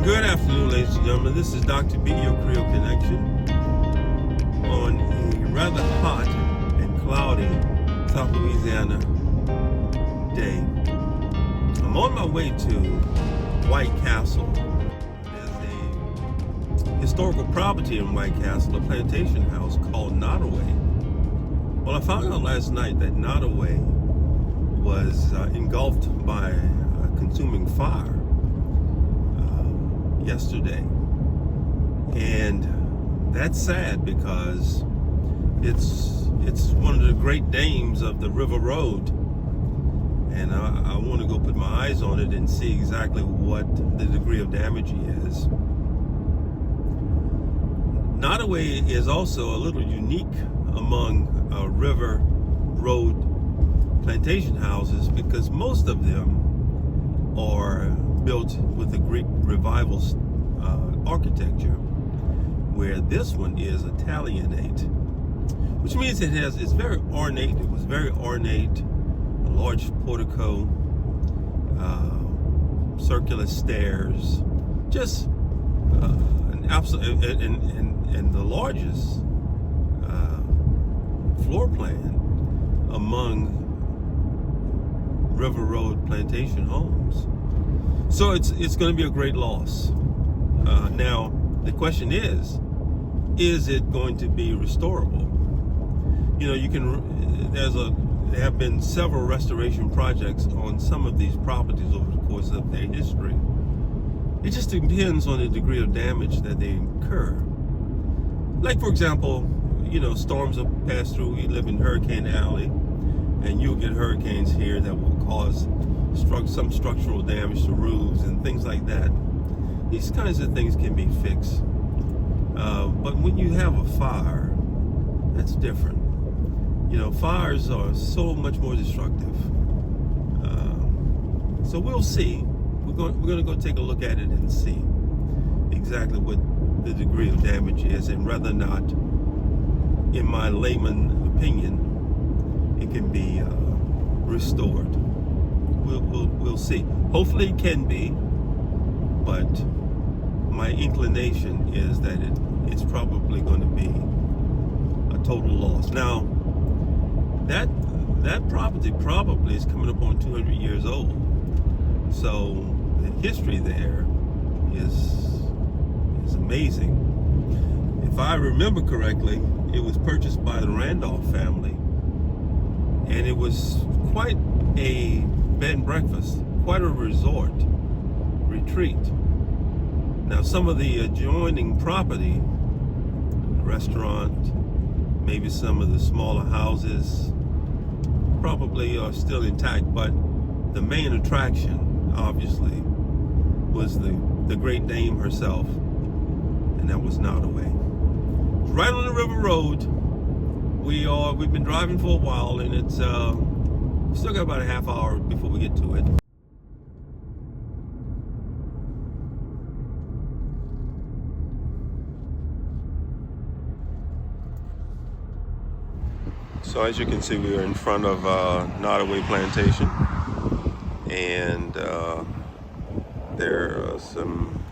Good afternoon, ladies and gentlemen. This is Dr. B, your Creole Connection, on a rather hot and cloudy South Louisiana day. I'm on my way to White Castle. There's a historical property in White Castle, a plantation house called Nottoway. Well, I found out last night that Nottoway was engulfed by a consuming fire yesterday, and that's sad because it's one of the great dames of the River Road, and I want to go put my eyes on it and see exactly what the degree of damage is. Nottoway is also a little unique among River Road plantation houses because most of them are built with the Greek Revival architecture, where this one is Italianate, which means it's very ornate. It was very ornate, a large portico, circular stairs, just an absolute and the largest floor plan among River Road plantation homes. So it's going to be a great loss. Now the question is it going to be restorable? You know, there have been several restoration projects on some of these properties over the course of their history. It just depends on the degree of damage that they incur. Like, for example, you know, storms will pass through. We live in Hurricane Alley, and you'll get hurricanes here that will cause some structural damage to roofs and things like that. These kinds of things can be fixed. But when you have a fire, that's different. You know, fires are so much more destructive. So we'll see. We're going to go take a look at it and see exactly what the degree of damage is, and whether or not, in my layman opinion, it can be restored. We'll see. Hopefully it can be, but my inclination is that it's probably going to be a total loss. Now, that property probably is coming up on 200 years old. So the history there is amazing. If I remember correctly, it was purchased by the Randolph family, and it was quite a bed and breakfast, quite a resort retreat. Now, some of the adjoining property, the restaurant, maybe some of the smaller houses, probably are still intact, but the main attraction, obviously, was the great dame herself, and that was Nottoway. Right on the River Road. We've been driving for a while, and it's still got about a half hour before we get to it. So as you can see, we are in front of Nottoway Plantation, and there are some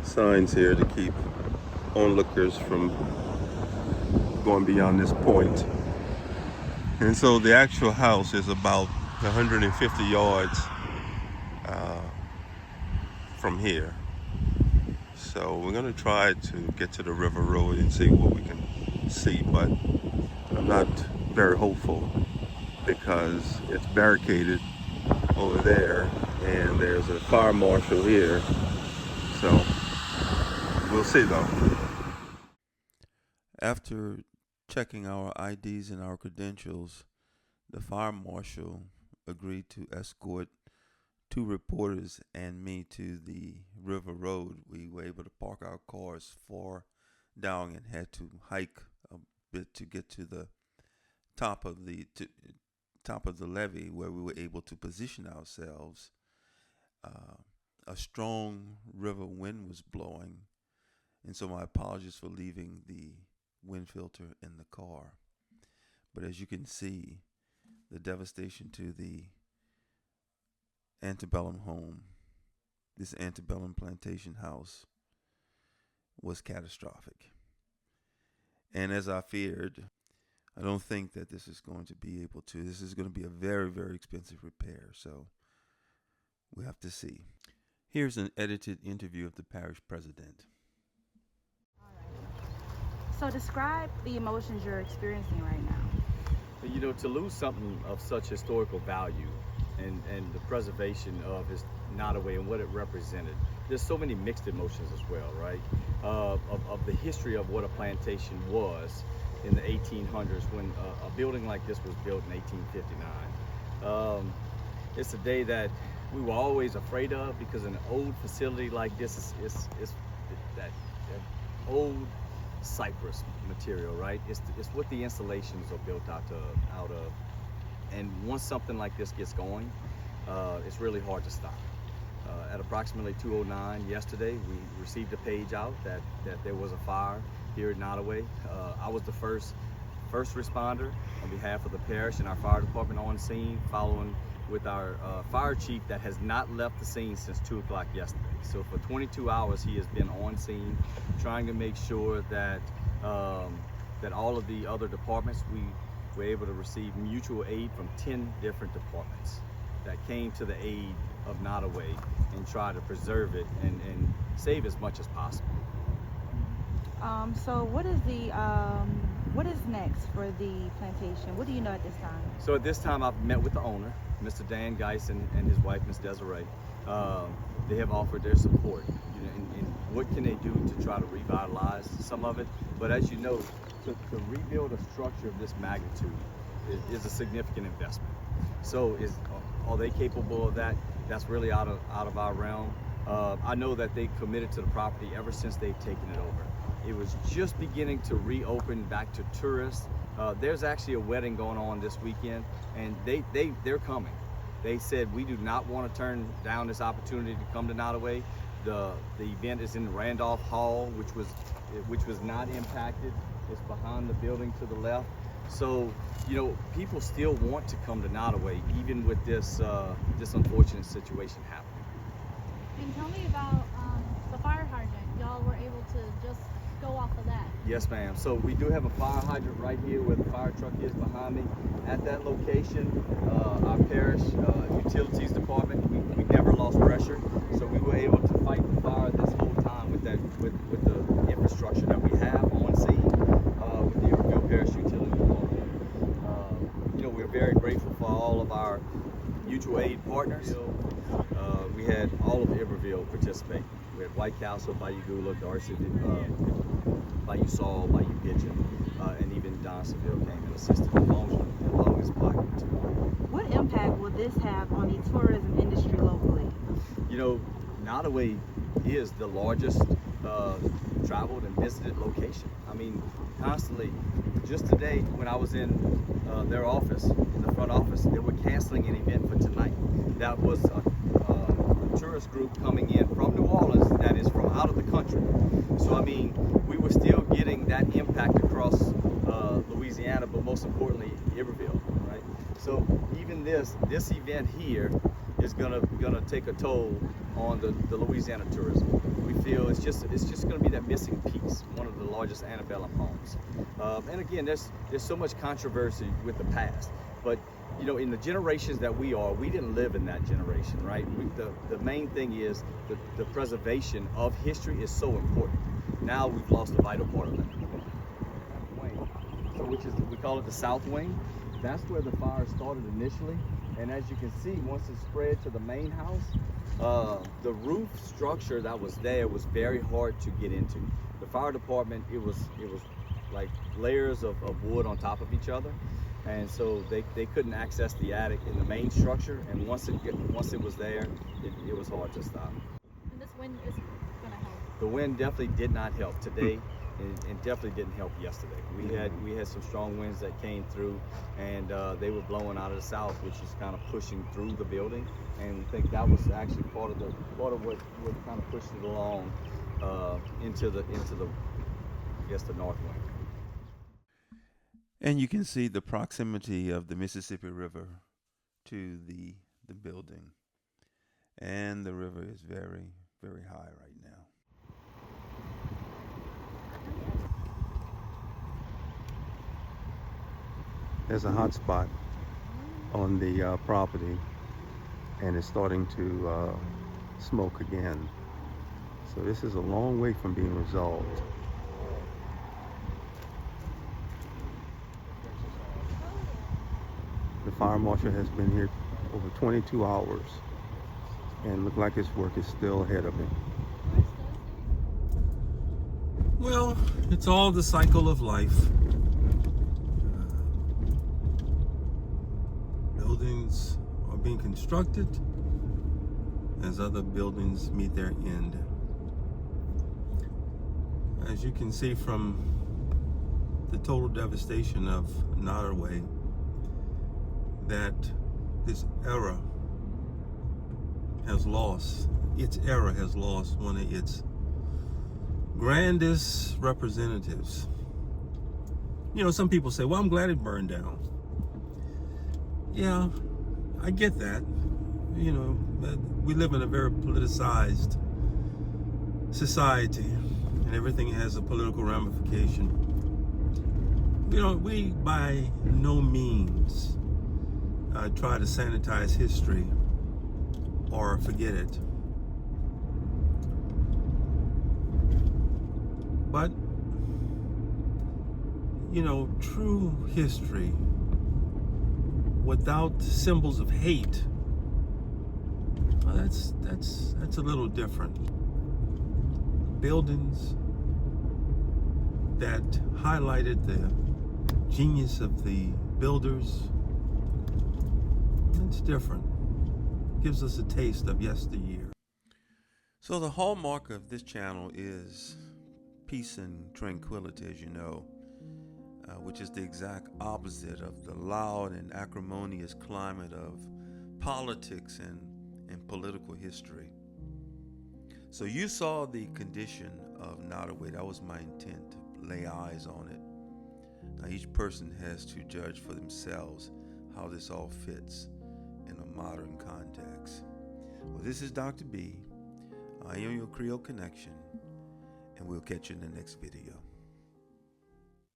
signs here to keep onlookers from going beyond this point. And so the actual house is about 150 yards from here. So we're going to try to get to the River Road and see what we can see, but I'm not very hopeful because it's barricaded over there, and there's a fire marshal here. So we'll see though. After checking our IDs and our credentials, the fire marshal agreed to escort 2 reporters and me to the River Road. We were able to park our cars far down and had to hike a bit to get to the top of the levee, where we were able to position ourselves. A strong river wind was blowing, and so my apologies for leaving the wind filter in the car. But as you can see, the devastation to the Antebellum home this antebellum plantation house was catastrophic. And as I feared, I don't think that this is going to be able to. This is going to be a very, very expensive repair. So we have to see. Here's an edited interview of the parish president. So describe the emotions you're experiencing right now. You know, to lose something of such historical value and the preservation of his Nottoway and what it represented, there's so many mixed emotions as well, right? Of the history of what a plantation was in the 1800s when a building like this was built in 1859. It's a day that we were always afraid of because an old facility like this is that old cypress material, right? It's what the installations are built out of. And once something like this gets going, it's really hard to stop. At approximately 2:09 yesterday, we received a page out that there was a fire here at Nottoway. I was the first responder on behalf of the parish and our fire department on scene, following with our fire chief that has not left the scene since 2 o'clock yesterday. So for 22 hours, he has been on scene, trying to make sure that that all of the other departments, we were able to receive mutual aid from 10 different departments that came to the aid of Nottoway and try to preserve it and save as much as possible. So what is next for the plantation? What do you know at this time? So at this time, I've met with the owner, Mr. Dan Geis, and his wife, Ms. Desiree. They have offered their support, you know, and what can they do to try to revitalize some of it. But as you know, to rebuild a structure of this magnitude is a significant investment. So are they capable of that? That's really out of our realm. I know that they committed to the property ever since they've taken it over. It was just beginning to reopen back to tourists. There's actually a wedding going on this weekend, and they're coming. They said, we do not want to turn down this opportunity to come to Nottoway. The event is in Randolph Hall, which was not impacted. It's behind the building to the left. So, you know, people still want to come to Nottoway, even with this this unfortunate situation happening. And tell me about the fire hydrant. Y'all were able to just go off of that. Yes, ma'am. So we do have a fire hydrant right here where the fire truck is behind me. At that location, our parish utilities department, we never lost pressure. So we were able to fight the fire this whole time with the infrastructure that we have on scene with the Iberville Parish Utility Department. You know, we're very grateful for all of our mutual aid partners. We had all of Iberville participate. We had White Castle, Bayou Gula, Darcy, Bayou Saul, Bayou Gidget, and even Donsonville came and assisted along this block. What impact will this have on the tourism industry locally? You know, Nottoway is the largest traveled and visited location. I mean, constantly. Just today, when I was in their office, in the front office, they were canceling an event for tonight. That was a tourist group coming in from New Orleans that is from out of the country. So I mean, we were still getting that impact across Louisiana, but most importantly, Iberville, right? So even this event here is gonna take a toll on the Louisiana tourism. We feel it's just gonna be that missing piece, one of the largest antebellum homes. And again, there's so much controversy with the past, but you know, in the generations that we didn't live in that generation, right? The main thing is the preservation of history is so important. Now we've lost a vital part of that. So which is, we call it the South Wing. That's where the fire started initially. And as you can see, once it spread to the main house, the roof structure that was there was very hard to get into. The fire department, it was like layers of wood on top of each other. And so they couldn't access the attic in the main structure, and once it was there, it was hard to stop. And this wind is going to help. The wind definitely did not help today, and definitely didn't help yesterday. We had some strong winds that came through, and they were blowing out of the south, which is kind of pushing through the building. And we think that was actually part of what kind of pushed it along into the I guess the north wing. And you can see the proximity of the Mississippi River to the building. And the river is very, very high right now. There's a hot spot on the property, and it's starting to smoke again. So this is a long way from being resolved. The fire marshal has been here over 22 hours, and look like his work is still ahead of him. Well, it's all the cycle of life. Buildings are being constructed as other buildings meet their end. As you can see from the total devastation of Nottoway, that this era has lost one of its grandest representatives. You know, some people say, well, I'm glad it burned down. Yeah, I get that. You know, we live in a very politicized society, and everything has a political ramification. You know, we by no means try to sanitize history or forget it. But, you know, true history without symbols of hate, well, that's a little different. Buildings that highlighted the genius of the builders, it's different. Gives us a taste of yesteryear. So the hallmark of this channel is peace and tranquility, as you know, which is the exact opposite of the loud and acrimonious climate of politics and political history. So you saw the condition of Nottoway. That was my intent, to lay eyes on it. Now each person has to judge for themselves how this all fits in a modern context. Well, this is Dr. B. I am your Creole Connection, and we'll catch you in the next video.